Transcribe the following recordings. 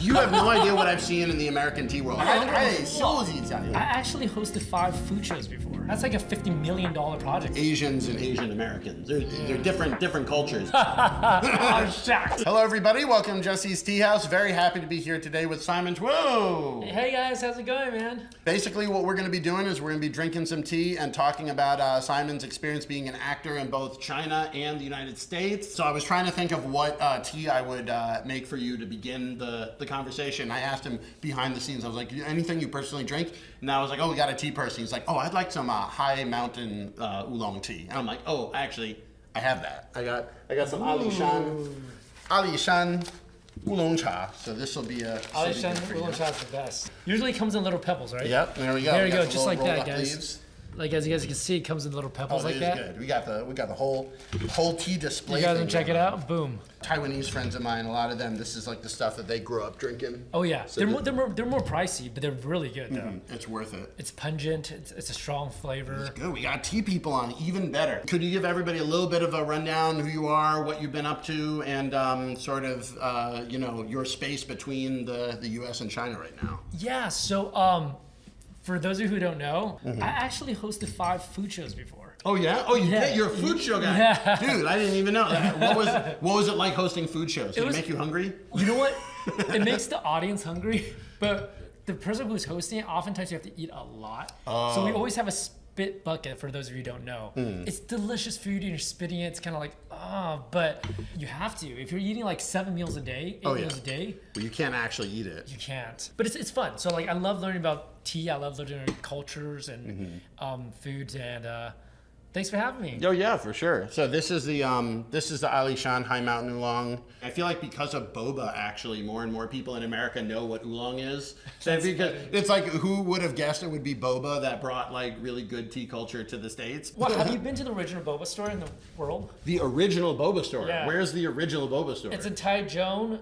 You have no idea what I've seen in the American tea world. I actually hosted 5 food shows before. That's like a $50 million project. Asians and Asian Americans. They're different cultures. Oh, shucks. Hello, everybody. Welcome to Jesse's Tea House. Very happy to be here today with Simon Twu. Hey guys, how's it going, man? Basically, what we're going to be doing is we're going to be drinking some tea and talking about Simon's experience being an actor in both China and the United States. So I was trying to think of what tea I would make for you to begin the conversation. I asked him behind the scenes. I was like, anything you personally drink? And I was like, oh, we got a tea person. He's like, oh, I'd like some high mountain oolong tea. And I'm like, oh, actually, I have that. I got some Alishan Oolong cha. So this will be a Alishan Oolong cha is the best. Usually it comes in little pebbles, right? Yep, there we go. There you go, just like that, guys. Leaves. Like as you guys can see, it comes in little pebbles like that. Good. We got the whole tea display. You guys can check it out. Boom. Taiwanese friends of mine, a lot of them, this is like the stuff that they grew up drinking. Oh yeah, so they're more pricey, but they're really good though. It's worth it. It's pungent. It's a strong flavor. It's good. We got tea people on, even better. Could you give everybody a little bit of a rundown who you are, what you've been up to, and sort of your space between the U.S. and China right now? Yeah. So for those of you who don't know, I actually hosted 5 food shows before. Oh yeah? Oh, you're a food show guy. Yeah. Dude, I didn't even know that. What was it like hosting food shows? Did it make you hungry? You know what? It makes the audience hungry, but the person who's hosting it, oftentimes you have to eat a lot. Oh. So we always have a spit bucket, for those of you who don't know. It's delicious food and you're spitting it. It's kind of like, but you have to. If you're eating like 7 meals a day, 8 meals a day. Well, you can't actually eat it. You can't. But it's fun. So like I love learning about tea. I love learning cultures and foods, and thanks for having me. Oh yeah, for sure. So this is the Alishan High Mountain Oolong. I feel like because of Boba, actually, more and more people in America know what oolong is. So because it's like, who would have guessed it would be Boba that brought like really good tea culture to the States? What, have you been to the original Boba store in the world? The original Boba store? Yeah. Where's the original Boba store? It's in Taichung,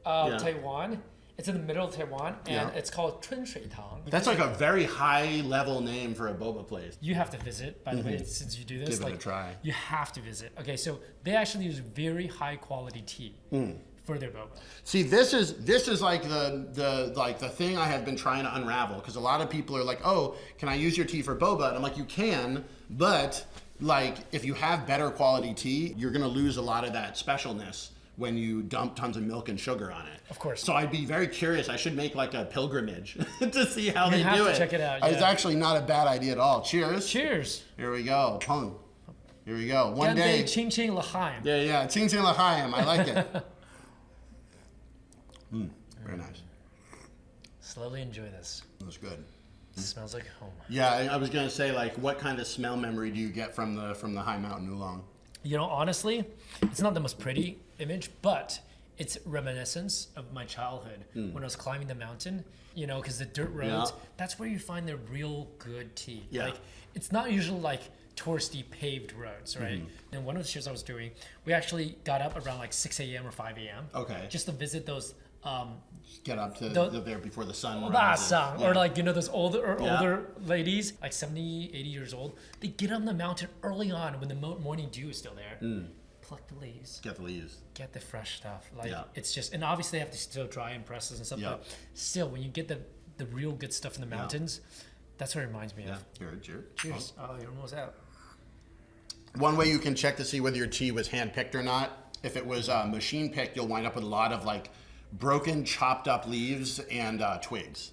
Taiwan. It's in the middle of Taiwan, and it's called Teatime. That's like a very high level name for a boba place. You have to visit, by the way, since you do this. Give it a try. You have to visit. Okay, so they actually use very high quality tea for their boba. See, this is like the thing I have been trying to unravel, because a lot of people are like, oh, can I use your tea for boba? And I'm like, you can, but like if you have better quality tea, you're gonna lose a lot of that specialness when you dump tons of milk and sugar on it. Of course. So I'd be very curious. I should make like a pilgrimage to see how they do it. You have to check it out. Yeah. It's actually not a bad idea at all. Cheers. Cheers. Here we go. Pung. Here we go. One day. Ching ching l'chaim. Yeah. Ching ching l'chaim. I like it. Very nice. Slowly enjoy this. That's good. It smells like home. Yeah, I was gonna say, like, what kind of smell memory do you get from the High Mountain Oolong? You know, honestly, it's not the most pretty image, but it's reminiscence of my childhood when I was climbing the mountain, because the dirt roads, that's where you find the real good tea. Yeah. Like, it's not usually like touristy paved roads, right? And one of the shows I was doing, we actually got up around like 6 a.m. or 5 a.m. Okay. Just to visit those get up to there before the sun rises. Or like, those older ladies, like 70, 80 years old, they get on the mountain early on when the morning dew is still there. Pluck the leaves. Get the leaves. Get the fresh stuff. Like it's just, and obviously they have to still dry in presses and stuff, but still when you get the real good stuff in the mountains, that's what it reminds me of. Cheers. Oh, you're almost out. One way you can check to see whether your tea was hand-picked or not, if it was machine-picked, you'll wind up with a lot of like broken, chopped up leaves and twigs,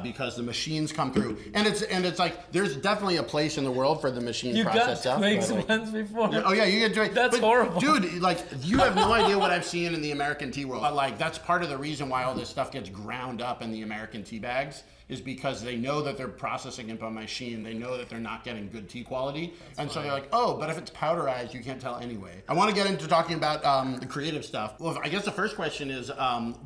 because the machines come through, and it's like there's definitely a place in the world for the machine process stuff. You got twigs once before. Oh yeah, you get twigs. That's horrible, dude. Like you have no idea what I've seen in the American tea world. But like that's part of the reason why all this stuff gets ground up in the American tea bags, is because they know that they're processing it by machine. They know that they're not getting good tea quality. So they're like, oh, but if it's powderized, you can't tell anyway. I want to get into talking about the creative stuff. Well, I guess the first question is,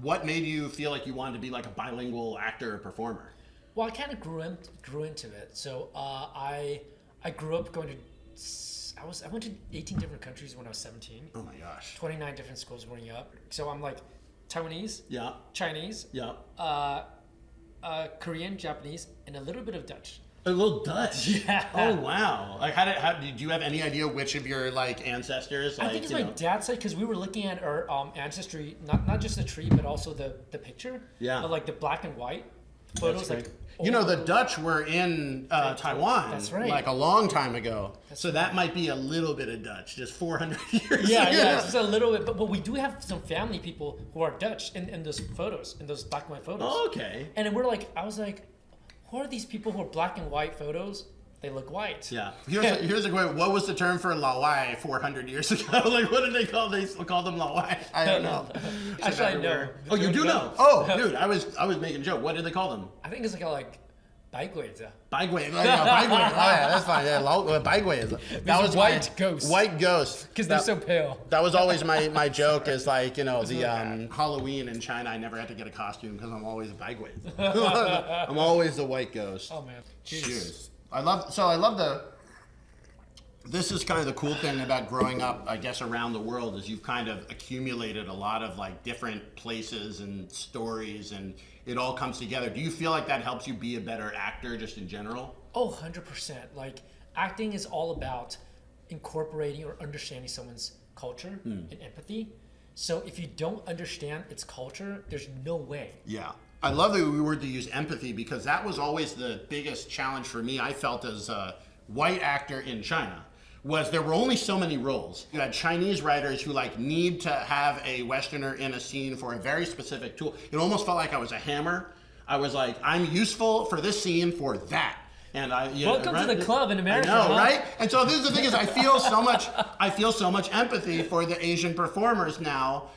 what made you feel like you wanted to be like a bilingual actor or performer? Well, I kind of grew into it. So I grew up going to, I went to 18 different countries when I was 17. Oh my gosh. 29 different schools growing up. So I'm like Taiwanese, Chinese, Korean, Japanese, and a little bit of Dutch. A little Dutch. Yeah. Oh wow. Like how did you have any idea which of your like ancestors? Like, I think it's my dad's side because we were looking at our ancestry, not just the tree, but also the picture. Yeah. Of like the black and white photos. Like, you know, the Dutch were in Taiwan. That's right. Like a long time ago. So that might be a little bit of Dutch, just 400 years. Yeah, it's just a little bit. But we do have some family people who are Dutch in those photos, in those black and white photos. Oh, okay. And then I was like, who are these people who are black and white photos? They look white. Yeah. Here's a question. What was the term for Lawai 400 years ago? Like, what did they call? They call them Lawai. I don't know. Actually, I know. Oh, you do know? Oh, dude, I was making a joke. What did they call them? I think it's like 白鬼子. 白鬼. Yeah, 白鬼. Oh, yeah, that's fine. Yeah, 白鬼. That was white ghost. White ghost. Because they're so pale. That was always my joke is like, you know, the Halloween in China, I never had to get a costume because I'm always a 白鬼. I'm always the white ghost. Oh, man. Cheers. This is kind of the cool thing about growing up, I guess, around the world is you've kind of accumulated a lot of like different places and stories and it all comes together. Do you feel like that helps you be a better actor just in general? Oh, 100%. Like acting is all about incorporating or understanding someone's culture and empathy. So if you don't understand its culture, there's no way. Yeah. I love that we were to use empathy because that was always the biggest challenge for me, I felt, as a white actor in China, was there were only so many roles. You had Chinese writers who like need to have a Westerner in a scene for a very specific tool. It almost felt like I was a hammer. I was like, I'm useful for this scene for that. And welcome to the club in America. I know, right? And so this is the thing is I feel so much empathy for the Asian performers now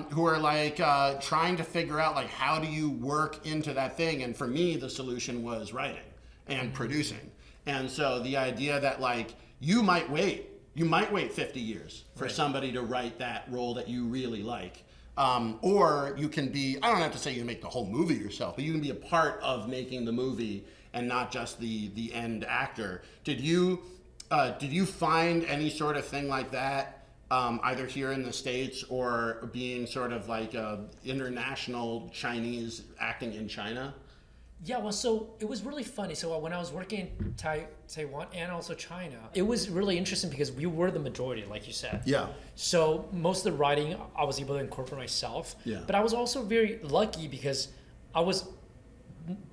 who are like trying to figure out like how do you work into that thing. And for me, the solution was writing and producing. And so the idea that like you might wait 50 years for somebody to write that role that you really like. Or you can be, I don't have to say you make the whole movie yourself, but you can be a part of making the movie and not just the end actor. Did you find any sort of thing like that, either here in the States or being sort of like a international Chinese acting in China? Yeah, well, so it was really funny. So when I was working in Taiwan and also China, it was really interesting because we were the majority, like you said. Yeah. So most of the writing, I was able to incorporate myself. Yeah. But I was also very lucky because I was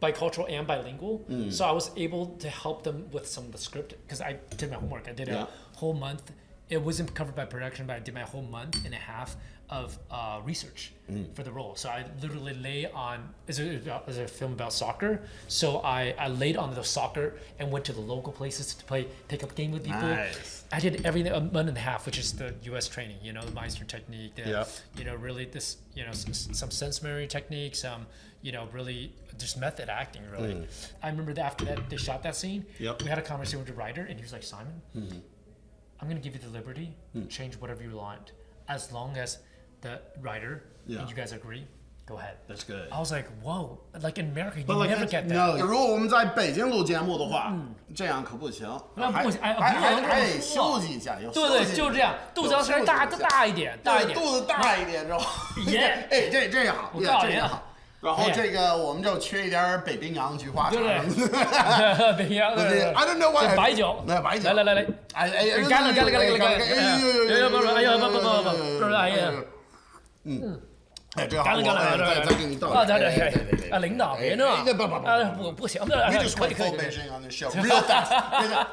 bicultural and bilingual. So I was able to help them with some of the script because I did my homework. I did a whole month. It wasn't covered by production, but I did my whole month and a half of research for the role. So I literally lay on, it's a film about soccer. So I laid on the soccer and went to the local places to play pickup game with people. Nice. I did everything, a month and a half, which is the US training, you know, the Meister technique, you know, really this, you know, some sense memory techniques, you know, really just method acting, really. I remember that after that, they shot that scene. We had a conversation with the writer and he was like, Simon, I'm gonna give you the liberty, change whatever you want, as long as the writer and you guys agree, go ahead. That's good. I was like, whoa, like in America, you like, never get that. No, 如果我们在北京录节目的话，这样可不行，还得休息一下，对对，就是这样，肚子要稍微大一点，对，肚子大一点之后，哎，这样好，我告诉你好。然后这个我们就缺一点北冰洋菊花茶。北冰洋，对 I don't know why。白酒，白酒。来，哎，干了，哎呀，哎，这好，再给你倒。领导别闹，不行，We just went full Beijing on this show real fast.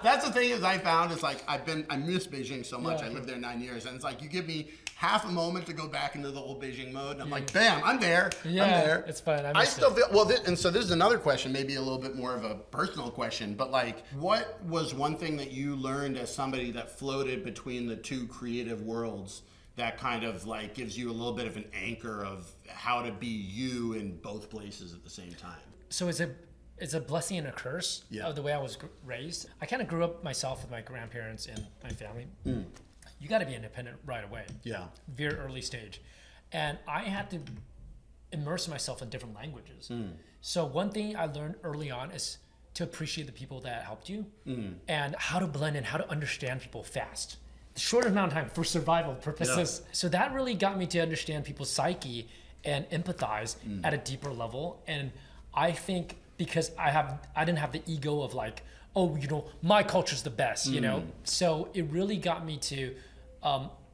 That's the thing is I found is like I miss Beijing so much. I lived there 9 years, and it's like you give me half a moment to go back into the old Beijing mode, and I'm like, bam, I'm there. Yeah, I'm there. It's fun. I still feel well, and so this is another question, maybe a little bit more of a personal question, but like, what was one thing that you learned as somebody that floated between the two creative worlds? That kind of like gives you a little bit of an anchor of how to be you in both places at the same time. So it's a blessing and a curse of the way I was raised. I kind of grew up myself with my grandparents and my family. You got to be independent right away. Yeah. Very early stage. And I had to immerse myself in different languages. So one thing I learned early on is to appreciate the people that helped you and how to blend in, how to understand people fast. Short amount of time for survival purposes. So that really got me to understand people's psyche and empathize at a deeper level. And I think because I didn't have the ego of like, oh, you know, my culture's the best, you know? So it really got me to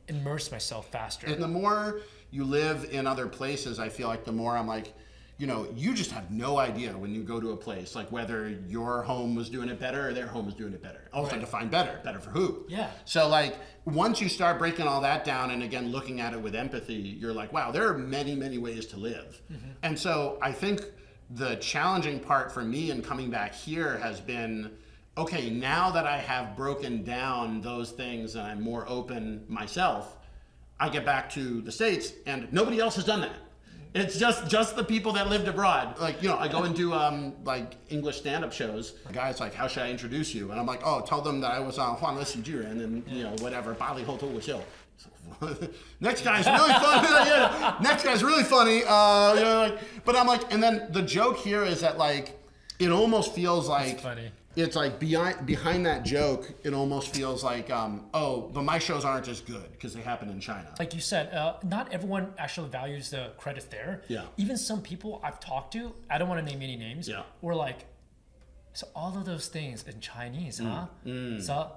immerse myself faster. And the more you live in other places, I feel like the more I'm like, you know, you just have no idea when you go to a place, like whether your home was doing it better or their home was doing it better. Also define better for who? Yeah. So like, once you start breaking all that down and again, looking at it with empathy, you're like, wow, there are many, many ways to live. And so I think the challenging part for me in coming back here has been, okay, now that I have broken down those things and I'm more open myself, I get back to the States and nobody else has done that. It's just the people that lived abroad. Like, you know, I go and do like English stand-up shows. The guy's like, how should I introduce you? And I'm like, oh, tell them that I was on Huan Le Xi Ju Ren and, you know, whatever, Bali Ho To Wu Xiu. Next guy's really funny. Yeah, next guy's really funny. You know, like, but I'm like, and then the joke here is that like, it almost feels like, It's funny. It's like behind that joke, it almost feels like, oh, but my shows aren't as good because they happen in China. Like you said, not everyone actually values the credit there. Yeah. Even some people I've talked to, I don't want to name any names, Yeah. were like, so all of those things in Chinese, huh? So,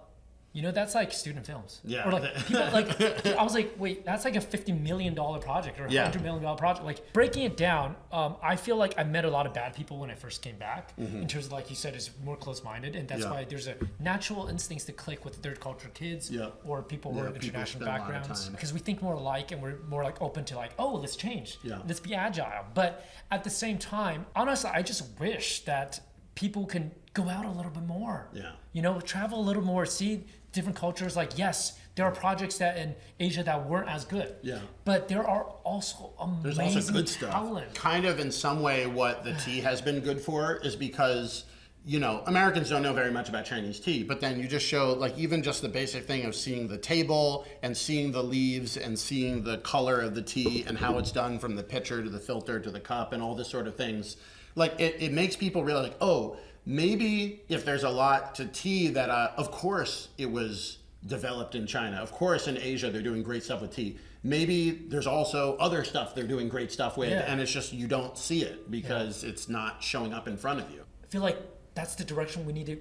you know, that's like student films. Yeah. Or like, people, like, I was like, wait, that's like a $50 million project or a $100 million project. Like, breaking it down, I feel like I met a lot of bad people when I first came back, in terms of, like you said, is more close-minded. And that's why there's a natural instincts to click with third culture kids or people who are international backgrounds. Because we think more alike and we're more like open to like, oh, let's change. Let's be agile. But at the same time, honestly, I just wish that people can go out a little bit more. You know, travel a little more, see different cultures. Like, yes, there are projects that in Asia that weren't as good. But there are also amazing There's also good stuff. talent. Kind of in some way what the tea has been good for is because, you know, Americans don't know very much about Chinese tea, but then you just show like even just the basic thing of seeing the table and seeing the leaves and seeing the color of the tea and how it's done from the pitcher to the filter to the cup and all this sort of things. Like it makes people realize like, oh, maybe if there's a lot to tea that, of course it was developed in China. Of course in Asia they're doing great stuff with tea. Maybe there's also other stuff they're doing great stuff with and it's just you don't see it because it's not showing up in front of you. I feel like that's the direction we need to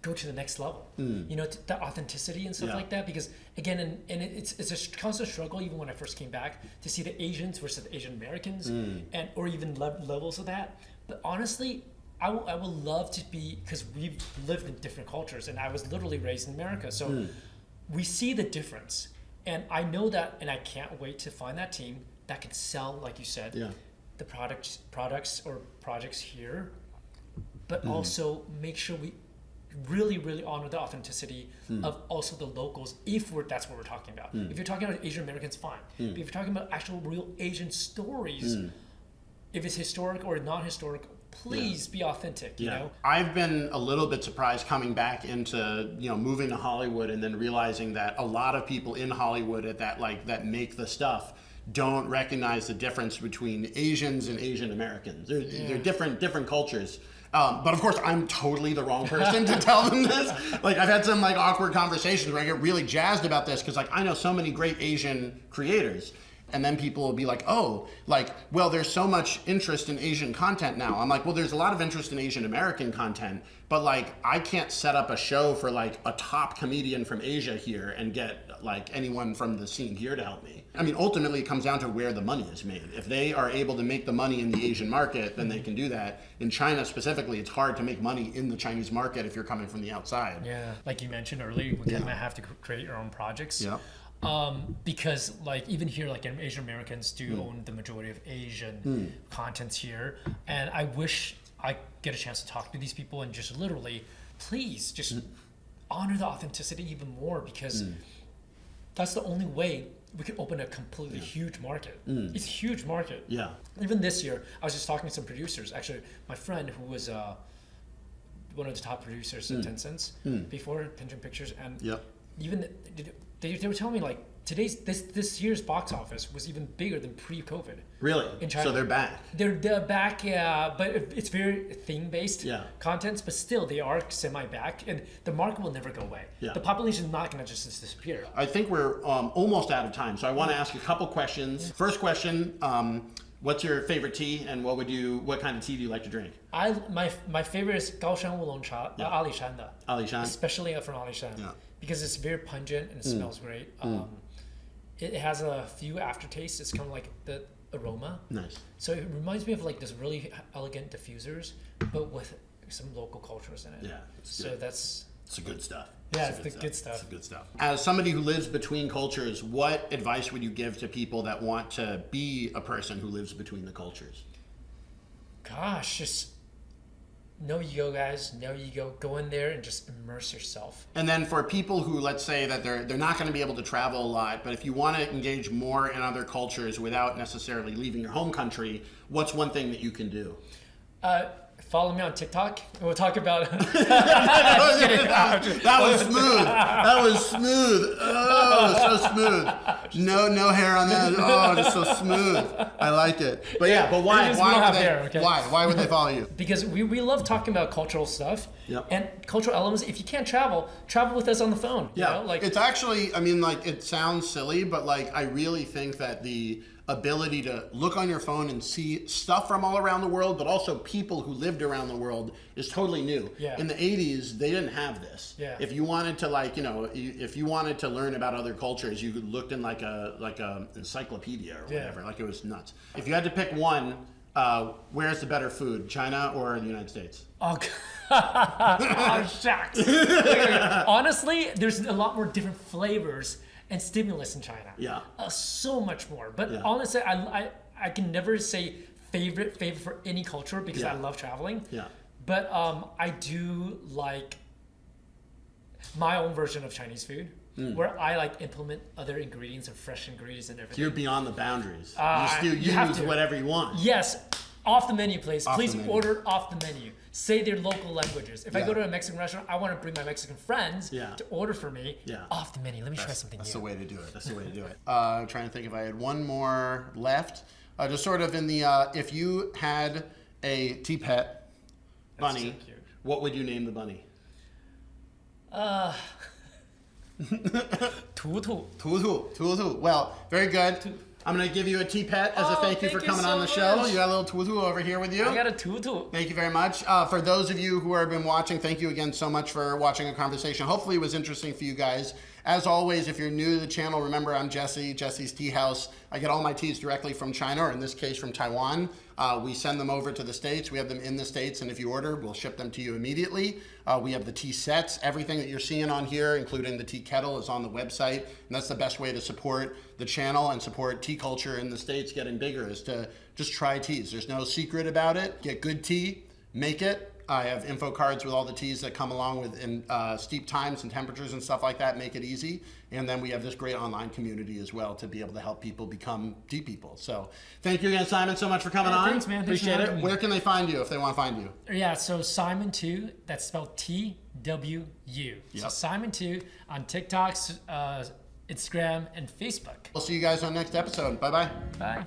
go to the next level. You know, the authenticity and stuff like that. Because again, and it's a constant struggle even when I first came back to see the Asians versus the Asian Americans and or even levels of that. But honestly, I would love to be, because we've lived in different cultures and I was literally raised in America. So we see the difference. And I know that, and I can't wait to find that team that can sell, like you said, the products or projects here, but also make sure we really, really honor the authenticity of also the locals, if that's what we're talking about. If you're talking about Asian Americans, fine. But if you're talking about actual real Asian stories, if it's historic or not historic, please be authentic, you know? I've been a little bit surprised coming back into, you know, moving to Hollywood and then realizing that a lot of people in Hollywood that make the stuff don't recognize the difference between Asians and Asian Americans. They're different cultures. But of course, I'm totally the wrong person to tell them this. Like, I've had some like awkward conversations where I get really jazzed about this because like I know so many great Asian creators. And then people will be like, oh, like, well, there's so much interest in Asian content now. I'm like, well, there's a lot of interest in Asian American content, but like, I can't set up a show for like a top comedian from Asia here and get like anyone from the scene here to help me. I mean, ultimately it comes down to where the money is made. If they are able to make the money in the Asian market, then they can do that. In China specifically, it's hard to make money in the Chinese market if you're coming from the outside. Yeah, like you mentioned earlier, we kind of have to create your own projects. Because like even here, like Asian Americans do own the majority of Asian contents here, and I wish I get a chance to talk to these people and just literally, please just honor the authenticity even more, because that's the only way we can open a completely huge market. It's a huge market. Even this year, I was just talking to some producers. Actually, my friend who was one of the top producers at Tencent before Pigeon Pictures, and even they were telling me like this year's box office was even bigger than pre-COVID. Really? In China. So they're back. They're back, but it's very theme-based contents, but still they are semi-back, and the market will never go away. The population is not going to just disappear. I think we're almost out of time, so I want to ask a couple questions. First question, What's your favorite tea, and what kind of tea do you like to drink? My favorite is Alishan Oolong cha, Alishan da. Alishan? Especially from Alishan. Yeah. Because it's very pungent and it smells great. It has a few aftertastes. It's kind of like the aroma. Nice. So it reminds me of like this really elegant diffusers, but with some local cultures in it. Yeah, it's so good. It's the good stuff. Yeah, it's the good stuff. It's the good stuff. As somebody who lives between cultures, what advice would you give to people that want to be a person who lives between the cultures? Gosh, just no ego, guys. No ego. Go in there and just immerse yourself. And then for people who, let's say that they're not going to be able to travel a lot, but if you want to engage more in other cultures without necessarily leaving your home country, what's one thing that you can do? Follow me on TikTok, and we'll talk about. That was smooth. That was smooth. Oh, so smooth. No hair on that. Oh, just so smooth. I like it. But yeah, but why? Why would they follow you? Because we love talking about cultural stuff. Yep. And cultural elements. If you can't travel with us on the phone. Yeah. You know? Like it's actually, I mean, like it sounds silly, but like I really think that the ability to look on your phone and see stuff from all around the world, but also people who lived around the world is totally new. Yeah. In the 80s, they didn't have this. Yeah. If you wanted to if you wanted to learn about other cultures, you looked in like a encyclopedia or whatever. Like it was nuts. If you had to pick one, where's the better food, China or the United States? Oh, oh shucks. Honestly, there's a lot more different flavors and stimulus in China. Yeah. So much more. But honestly, I can never say favorite for any culture because I love traveling. Yeah. But I do like my own version of Chinese food where I like implement other ingredients and fresh ingredients and everything. You're beyond the boundaries. You have use to. whatever you want. Yes. Off the menu, please. Please the menu. order off the menu. Say their local languages. If I go to a Mexican restaurant, I want to bring my Mexican friends to order for me off the menu. Let me try something That's new. the way to do it. That's the way to do it. I'm trying to think if I had one more left. Just sort of in the, if you had a tea pet bunny, so cute. what would you name the bunny? Tutu. Well, very good. I'm going to give you a tea pet as a thank you for coming on the show. You got a little tutu over here with you. I got a tutu. Thank you very much. For those of you who have been watching, thank you again so much for watching a conversation. Hopefully it was interesting for you guys. As always, if you're new to the channel, remember I'm Jesse, Jesse's Tea House. I get all my teas directly from China, or in this case from Taiwan. We send them over to the States. We have them in the States, and if you order, we'll ship them to you immediately. We have the tea sets. Everything that you're seeing on here, including the tea kettle, is on the website, and that's the best way to support the channel and support tea culture in the States getting bigger, is to just try teas. There's no secret about it. Get good tea, make it. I have info cards with all the teas that come along with in steep times and temperatures and stuff like that, make it easy. And then we have this great online community as well to be able to help people become tea people. So thank you again, Simon, so much for coming on. Thanks, man. Thanks Appreciate for it. having me. Where can they find you if they want to find you? Yeah, so Simon Twu, that's spelled TWU. So Yep. Simon Twu on TikTok, Instagram, and Facebook. We'll see you guys on next episode. Bye-bye. Bye.